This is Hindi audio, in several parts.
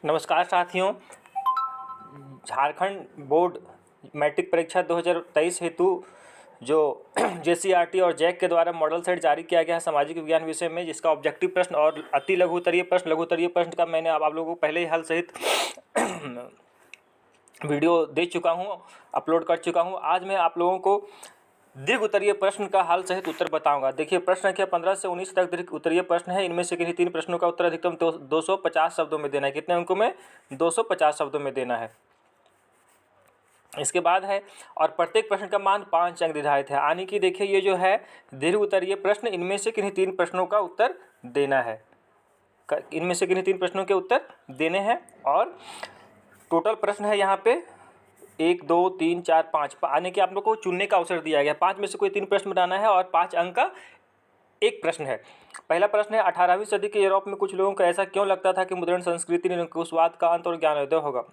नमस्कार साथियों, झारखंड बोर्ड मैट्रिक परीक्षा 2023 हेतु जो जेसीईआरटी और जैक के द्वारा मॉडल सेट जारी किया गया है सामाजिक विज्ञान विषय में, जिसका ऑब्जेक्टिव प्रश्न और अति लघु उत्तरीय प्रश्न का मैंने आप लोगों को पहले ही हल सहित वीडियो दे चुका हूँ, अपलोड कर चुका हूँ। आज मैं आप लोगों को दीर्घ उत्तरीय प्रश्न का हल सहित उत्तर बताऊंगा। देखिए, प्रश्न संख्या 15 से 19 तक दीर्घ उत्तरीय प्रश्न है। इनमें से किन्हीं 3 प्रश्नों का उत्तर अधिकतम 250 शब्दों में देना है। कितने अंकों में? 250 शब्दों में देना है। इसके बाद है और प्रत्येक प्रश्न का मान 5 अंक निर्धारित है। यानी कि देखिए, ये जो है दीर्घ उत्तरीय प्रश्न, इनमें से किन्हीं 3 प्रश्नों का उत्तर देना है। इनमें से किन्हीं 3 प्रश्नों के उत्तर देने हैं और टोटल प्रश्न है यहाँ पे 1 2 3 4 5 आने के आप लोग को चुनने का अवसर दिया गया। 5 में से कोई 3 प्रश्न बनाना है और 5 अंक का एक प्रश्न है। पहला प्रश्न है, 18वीं सदी के यूरोप में कुछ लोगों को ऐसा क्यों लगता था कि मुद्रण संस्कृति निरंकुशवाद का अंत और ज्ञानोदय होगा।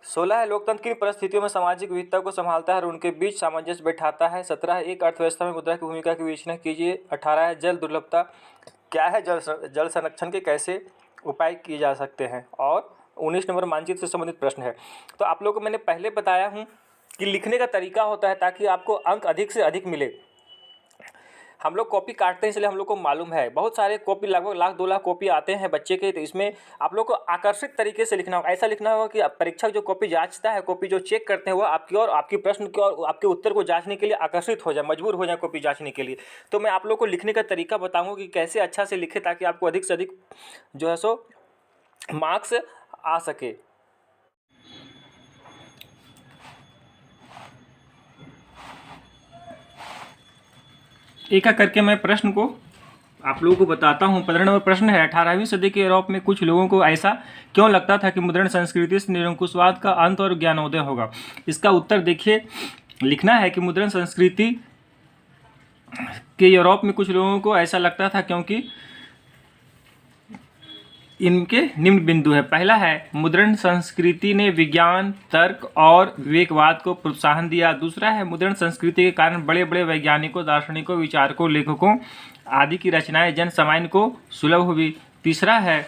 16 है, लोकतंत्र की परिस्थितियों में सामाजिक विविधता को संभालता है और उनके बीच सामंजस्य बैठाता है। 17 है, एक अर्थव्यवस्था में मुद्रा की भूमिका की विवेचना कीजिए। 18 है, जल दुर्लभता क्या है, जल संरक्षण के कैसे उपाय किए जा सकते हैं। और 19 नंबर मानचित्र से संबंधित प्रश्न है। तो आप लोगों को मैंने पहले बताया हूँ कि लिखने का तरीका होता है ताकि आपको अंक अधिक से अधिक मिले। हम लोग कॉपी काटते हैं, इसलिए हम लोग को मालूम है बहुत सारे कॉपी, लगभग 1,00,000 2 लाख कॉपी आते हैं बच्चे के। तो इसमें आप लोग को आकर्षित तरीके से लिखना होगा। ऐसा लिखना होगा कि परीक्षक जो कॉपी जांचता है, कॉपी जो चेक करते हैं, वो आपकी और आपके प्रश्न की और आपके उत्तर को जांचने के लिए आकर्षित हो जाए, मजबूर हो जाए कॉपी जांचने के लिए। तो मैं आप लोग को लिखने का तरीका बताऊँगा कि कैसे अच्छा से लिखे ताकि आपको अधिक से अधिक जो है सो मार्क्स आ सके। एक एक करके मैं प्रश्न को आप लोगों को बताता हूँ। 15 नंबर प्रश्न है, 18वीं सदी के यूरोप में कुछ लोगों को ऐसा क्यों लगता था कि मुद्रण संस्कृति से निरंकुशवाद का अंत और ज्ञानोदय होगा। इसका उत्तर देखिए, लिखना है कि मुद्रण संस्कृति के यूरोप में कुछ लोगों को ऐसा लगता था क्योंकि इनके निम्न बिंदु है। पहला है, मुद्रण संस्कृति ने विज्ञान, तर्क और विवेकवाद को प्रोत्साहन दिया। दूसरा है, मुद्रण संस्कृति के कारण बड़े बड़े वैज्ञानिकों, दार्शनिकों, विचारकों, लेखकों आदि की रचनाएं जन सामान्य को सुलभ हुई। तीसरा है,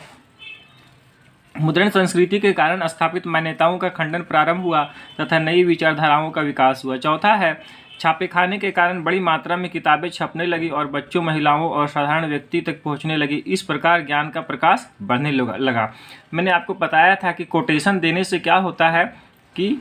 मुद्रण संस्कृति के कारण स्थापित मान्यताओं का खंडन प्रारंभ हुआ तथा नई विचारधाराओं का विकास हुआ। चौथा है, छापेखाने के कारण बड़ी मात्रा में किताबें छपने लगी और बच्चों, महिलाओं और साधारण व्यक्ति तक पहुंचने लगी। इस प्रकार ज्ञान का प्रकाश बढ़ने लगा। मैंने आपको बताया था कि कोटेशन देने से क्या होता है कि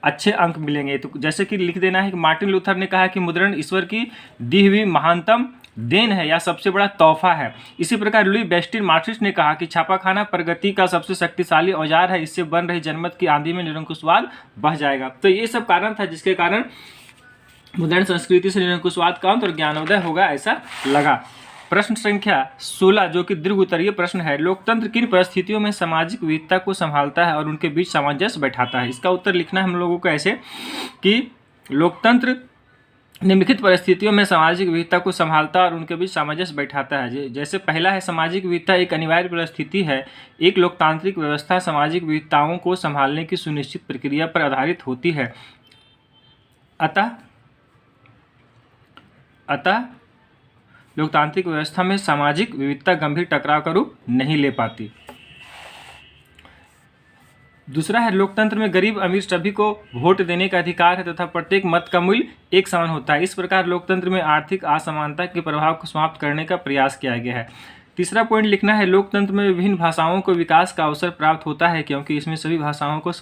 अच्छे अंक मिलेंगे। तो जैसे कि लिख देना है कि मार्टिन लूथर ने कहा कि मुद्रण ईश्वर की दी हुई महानतम देन है या सबसे बड़ा तोहफा है। इसी प्रकार लुई बेस्टिन मार्क्सिस्ट ने कहा कि छापाखाना प्रगति का सबसे शक्तिशाली औजार है, इससे बन रही जनमत की आंधी में निरंकुशवाद बह जाएगा। तो ये सब कारण था जिसके कारण मुद्रण संस्कृति से निरंकुशवाद का अंत और ज्ञानोदय होगा, ऐसा लगा। प्रश्न संख्या 16 जो कि दीर्घ उत्तरीय प्रश्न है, लोकतंत्र किन परिस्थितियों में सामाजिक विविधता को संभालता है और उनके बीच सामंजस्य बैठाता है। इसका उत्तर लिखना है हम लोगों को ऐसे कि लोकतंत्र निम्नलिखित परिस्थितियों में सामाजिक विविधता को संभालता और उनके बीच सामंजस्य बैठाता है। जैसे पहला है, सामाजिक विविधता एक अनिवार्य परिस्थिति है। एक लोकतांत्रिक व्यवस्था सामाजिक विविधताओं को संभालने की सुनिश्चित प्रक्रिया पर आधारित होती है। अतः लोकतांत्रिक व्यवस्था में सामाजिक विविधता गंभीर टकराव का रूप नहीं ले पाती। दूसरा है, लोकतंत्र में गरीब अमीर सभी को वोट देने का अधिकार है तथा प्रत्येक मत का मूल्य एक समान होता है। इस प्रकार लोकतंत्र में आर्थिक असमानता के प्रभाव को समाप्त करने का प्रयास किया गया है। तीसरा पॉइंट लिखना है, लोकतंत्र में विभिन्न भाषाओं को विकास का अवसर प्राप्त होता है क्योंकि इसमें सभी भाषाओं को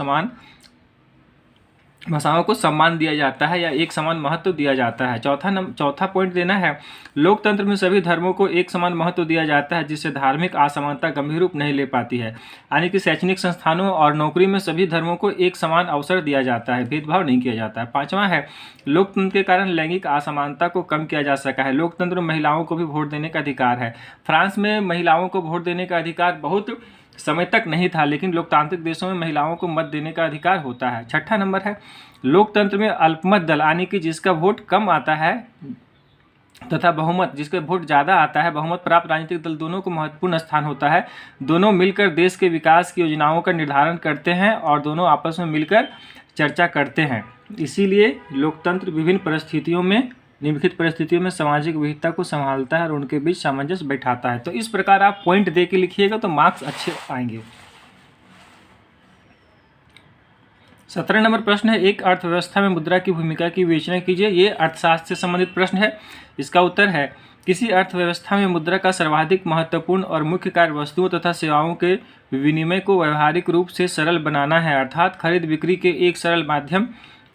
सम्मान दिया जाता है या एक समान महत्व दिया जाता है। चौथा पॉइंट देना है, लोकतंत्र में सभी धर्मों को एक समान महत्व दिया जाता है जिससे धार्मिक असमानता गंभीर रूप नहीं ले पाती है। यानी कि शैक्षणिक संस्थानों और नौकरी में सभी धर्मों को एक समान अवसर दिया जाता है, भेदभाव नहीं किया जाता है। पांचवा है, लोकतंत्र के कारण लैंगिक असमानता को कम किया जा सका है। लोकतंत्र में महिलाओं को भी वोट देने का अधिकार है। फ्रांस में महिलाओं को वोट देने का अधिकार बहुत समय तक नहीं था, लेकिन लोकतांत्रिक देशों में महिलाओं को मत देने का अधिकार होता है। छठा नंबर है, लोकतंत्र में अल्पमत दल यानी कि जिसका वोट कम आता है तथा बहुमत जिसका वोट ज़्यादा आता है, बहुमत प्राप्त राजनीतिक दल दोनों को महत्वपूर्ण स्थान होता है। दोनों मिलकर देश के विकास की योजनाओं का निर्धारण करते हैं और दोनों आपस में मिलकर चर्चा करते हैं। इसीलिए लोकतंत्र विभिन्न परिस्थितियों में निम्नलिखित परिस्थितियों में सामाजिक विविधता को संभालता है और उनके बीच सामंजस्य बैठाता है। तो इस प्रकार आप पॉइंट दे के लिखिएगा तो मार्क्स अच्छे आएंगे। 17 नंबर प्रश्न है, एक अर्थव्यवस्था में मुद्रा की भूमिका की विवेचना कीजिए। ये अर्थशास्त्र से संबंधित प्रश्न है। इसका उत्तर है, किसी अर्थव्यवस्था में मुद्रा का सर्वाधिक महत्वपूर्ण और मुख्य कार्य वस्तुओं तथा सेवाओं के विनिमय को व्यवहारिक रूप से सरल बनाना है, अर्थात खरीद बिक्री के एक सरल माध्यम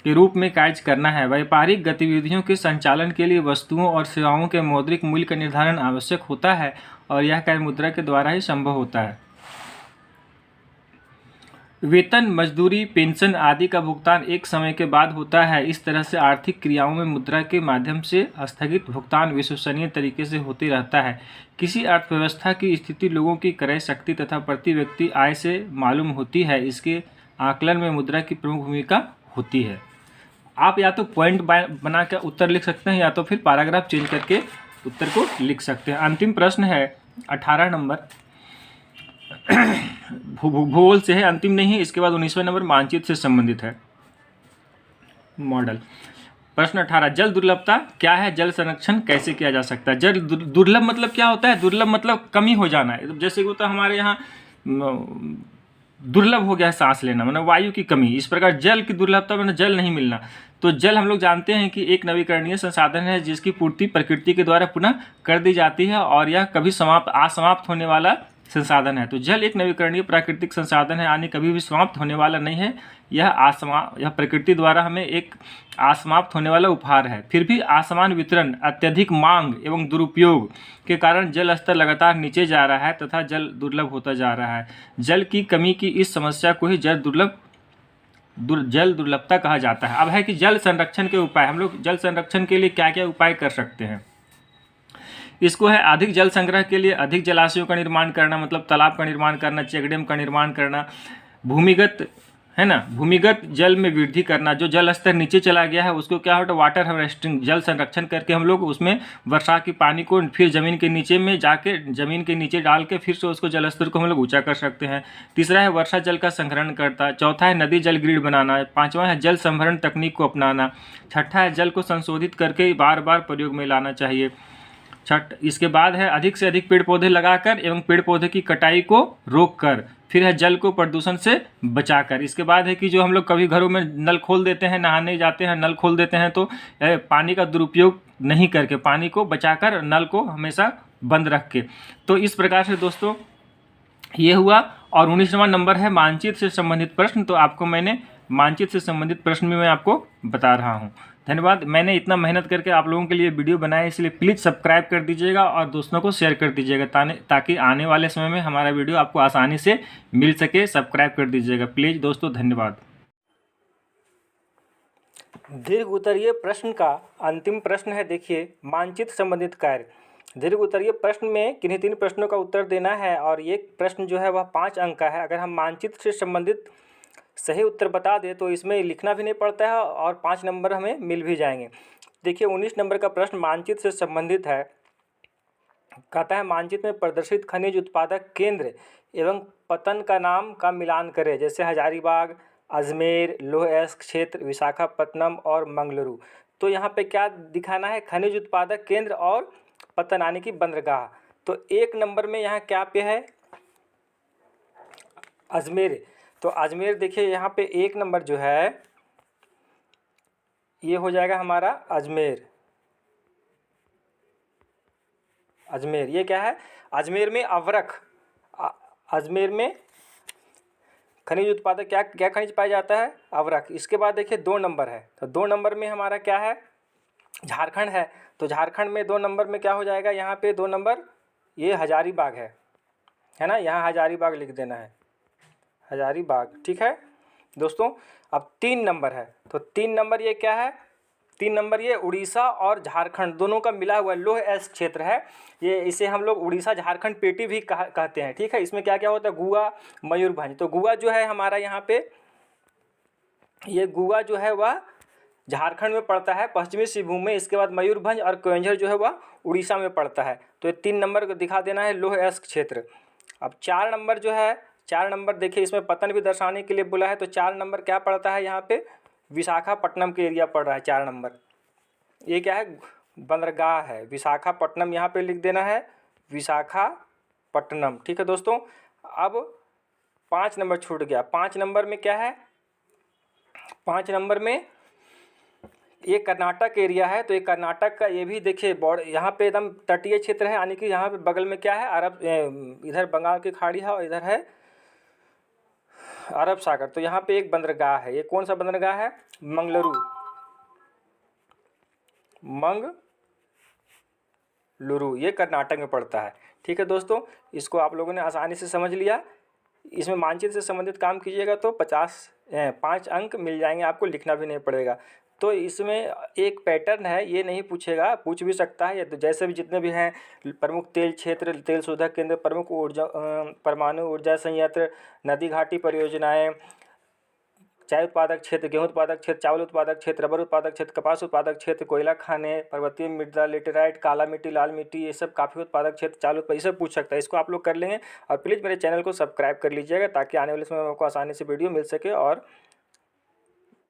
के रूप में कार्य करना है। व्यापारिक गतिविधियों के संचालन के लिए वस्तुओं और सेवाओं के मौद्रिक मूल्य का निर्धारण आवश्यक होता है और यह कार्य मुद्रा के द्वारा ही संभव होता है। वेतन, मजदूरी, पेंशन आदि का भुगतान एक समय के बाद होता है। इस तरह से आर्थिक क्रियाओं में मुद्रा के माध्यम से स्थगित भुगतान विश्वसनीय तरीके से होते रहता है। किसी अर्थव्यवस्था की स्थिति लोगों की क्रय शक्ति तथा प्रति व्यक्ति आय से मालूम होती है। इसके आकलन में मुद्रा की प्रमुख भूमिका होती है। आप या तो पॉइंट बना कर उत्तर लिख सकते हैं या तो फिर पैराग्राफ चेंज करके उत्तर को लिख सकते हैं। अंतिम प्रश्न है 18 नंबर भूगोल से है, अंतिम नहीं है। इसके बाद 19वां नंबर मानचित्र से संबंधित है, मॉडल। प्रश्न 18, जल दुर्लभता क्या है, जल संरक्षण कैसे किया जा सकता है। जल दुर्लभ मतलब क्या होता है, दुर्लभ मतलब कमी हो जाना है। जैसे कि होता है हमारे यहाँ दुर्लभ हो गया है सांस लेना, मतलब वायु की कमी। इस प्रकार जल की दुर्लभता मतलब जल नहीं मिलना। तो जल हम लोग जानते हैं कि एक नवीकरणीय संसाधन है जिसकी पूर्ति प्रकृति के द्वारा पुनः कर दी जाती है और यह कभी असमाप्त होने वाला संसाधन है। तो जल एक नवीकरणीय प्राकृतिक संसाधन है, यानी कभी भी समाप्त होने वाला नहीं है। यह प्रकृति द्वारा हमें एक असमाप्त होने वाला उपहार है। फिर भी असमान वितरण, अत्यधिक मांग एवं दुरुपयोग के कारण जल स्तर लगातार नीचे जा रहा है तथा जल दुर्लभ होता जा रहा है। जल की कमी की इस समस्या को ही जल दुर्लभता कहा जाता है। अब है कि जल संरक्षण के उपाय, हम लोग जल संरक्षण के लिए क्या क्या उपाय कर सकते हैं। इसको है अधिक जल संग्रह के लिए अधिक जलाशयों का निर्माण करना, मतलब तालाब का निर्माण करना, चेक डैम का निर्माण करना। भूमिगत है ना, भूमिगत जल में वृद्धि करना, जो जल स्तर नीचे चला गया है उसको क्या होता है, वाटर हार्वेस्टिंग, जल संरक्षण करके हम लोग उसमें वर्षा की पानी को फिर ज़मीन के नीचे में जाके ज़मीन के नीचे डाल के फिर से उसको जल स्तर को हम लोग ऊँचा कर सकते हैं। तीसरा है वर्षा जल का संग्रहण करता। चौथा है नदी जल ग्रिड बनाना। पाँचवा है जल संभरण तकनीक को अपनाना। छठा है जल को संशोधित करके बार बार प्रयोग में लाना चाहिए। इसके बाद है अधिक से अधिक पेड़ पौधे लगाकर एवं पेड़ पौधे की कटाई को रोककर। फिर है जल को प्रदूषण से बचाकर। इसके बाद है कि जो हम लोग कभी घरों में नल खोल देते हैं, नहाने जाते हैं नल खोल देते हैं, तो पानी का दुरुपयोग नहीं करके पानी को बचाकर नल को हमेशा बंद रख के। तो इस प्रकार से दोस्तों ये हुआ। और 19वां नंबर है मानचित्र से संबंधित प्रश्न। तो आपको मैंने मानचित्र से संबंधित प्रश्न भी मैं आपको बता रहा हूँ। धन्यवाद। मैंने इतना मेहनत करके आप लोगों के लिए वीडियो बनाया, इसलिए प्लीज़ सब्सक्राइब कर दीजिएगा और दोस्तों को शेयर कर दीजिएगा ताकि आने वाले समय में हमारा वीडियो आपको आसानी से मिल सके। सब्सक्राइब कर दीजिएगा प्लीज़ दोस्तों, धन्यवाद। दीर्घ उत्तरीय प्रश्न का अंतिम प्रश्न है, देखिए मानचित्र संबंधित कार्य। दीर्घ उत्तरीय प्रश्न में किन्हीं 3 प्रश्नों का उत्तर देना है और ये प्रश्न जो है वह 5 अंक का है। अगर हम मानचित्र से संबंधित सही उत्तर बता दें तो इसमें लिखना भी नहीं पड़ता है और 5 नंबर हमें मिल भी जाएंगे। देखिए 19 नंबर का प्रश्न मानचित्र से संबंधित है। कहता है मानचित्र में प्रदर्शित खनिज उत्पादक केंद्र एवं पतन का नाम का मिलान करें, जैसे हजारीबाग, अजमेर, लौह अयस्क क्षेत्र, विशाखापट्टनम और मंगलुरु। तो यहाँ पे क्या दिखाना है, खनिज उत्पादक केंद्र और पतन यानी कि बंदरगाह। तो 1 नंबर में यहाँ क्या पे है, अजमेर। तो अजमेर देखिए यहाँ पे 1 नंबर जो है ये हो जाएगा हमारा अजमेर। अजमेर ये क्या है, अजमेर में अवरख, अजमेर में खनिज उत्पादक क्या क्या खनिज पाया जाता है, अवरख। इसके बाद देखिए 2 नंबर है, तो 2 नंबर में हमारा क्या है, झारखंड है। तो झारखंड में 2 नंबर में क्या हो जाएगा, यहाँ पे 2 नंबर ये हजारीबाग है ना, यहाँ हजारीबाग लिख देना है, हजारीबाग। ठीक है दोस्तों। अब 3 नंबर है, तो 3 नंबर ये क्या है, 3 नंबर ये उड़ीसा और झारखंड दोनों का मिला हुआ लौह अयस्क क्षेत्र है। ये इसे हम लोग उड़ीसा झारखंड पेटी भी कहते हैं। ठीक है, इसमें क्या क्या होता है, गुआ, मयूरभंज। तो गुआ जो है हमारा यहाँ पे, ये गुआ जो है वह झारखंड में पड़ता है, पश्चिमी सिंहभूम में। इसके बाद मयूरभंज और केंझर जो है वह उड़ीसा में पड़ता है। तो ये 3 नंबर को दिखा देना है, लौह अयस्क क्षेत्र। अब 4 नंबर जो है, 4 नंबर देखिए इसमें पतन भी दर्शाने के लिए बोला है। तो 4 नंबर क्या पड़ता है, यहाँ पे विशाखापट्टनम के एरिया पड़ रहा है 4 नंबर। ये क्या है, बंदरगाह है, विशाखापट्टनम यहाँ पे लिख देना है, विशाखापट्टनम। ठीक है दोस्तों। अब 5 नंबर छूट गया। 5 नंबर में क्या है, 5 नंबर में ये कर्नाटक एरिया है, तो ये कर्नाटक का ये भी देखिए बॉर्डर, यहाँ पे एकदम तटीय क्षेत्र है, यानी कि यहाँ पे बगल में क्या है, इधर बंगाल की खाड़ी है और इधर है अरब सागर। तो यहाँ पे एक बंदरगाह है, ये कौन सा बंदरगाह है, मंगलुरु, मंगलुरु, ये कर्नाटक में पड़ता है। ठीक है दोस्तों, इसको आप लोगों ने आसानी से समझ लिया। इसमें मानचित्र से संबंधित काम कीजिएगा तो 5 अंक मिल जाएंगे, आपको लिखना भी नहीं पड़ेगा। तो इसमें एक पैटर्न है, ये नहीं पूछेगा, पूछ भी सकता है, या तो जैसे भी जितने भी हैं प्रमुख तेल क्षेत्र, तेल शोधक केंद्र, प्रमुख ऊर्जा परमाणु ऊर्जा संयंत्र, नदी घाटी परियोजनाएं, चाय उत्पादक क्षेत्र, गेहूं उत्पादक क्षेत्र, चावल उत्पादक क्षेत्र, रबर उत्पादक क्षेत्र, कपास उत्पादक क्षेत्र, कोयला खाने, पर्वतीय मृदा, लेटेराइट, काला मिट्टी, लाल मिट्टी, ये सब काफ़ी उत्पादक क्षेत्र, चावल उत्पादक, ये सब पूछ सकता है। इसको आप लोग कर लेंगे। और प्लीज़ मेरे चैनल को सब्सक्राइब कर लीजिएगा ताकि आने वाले समय में आपको आसानी से वीडियो मिल सके और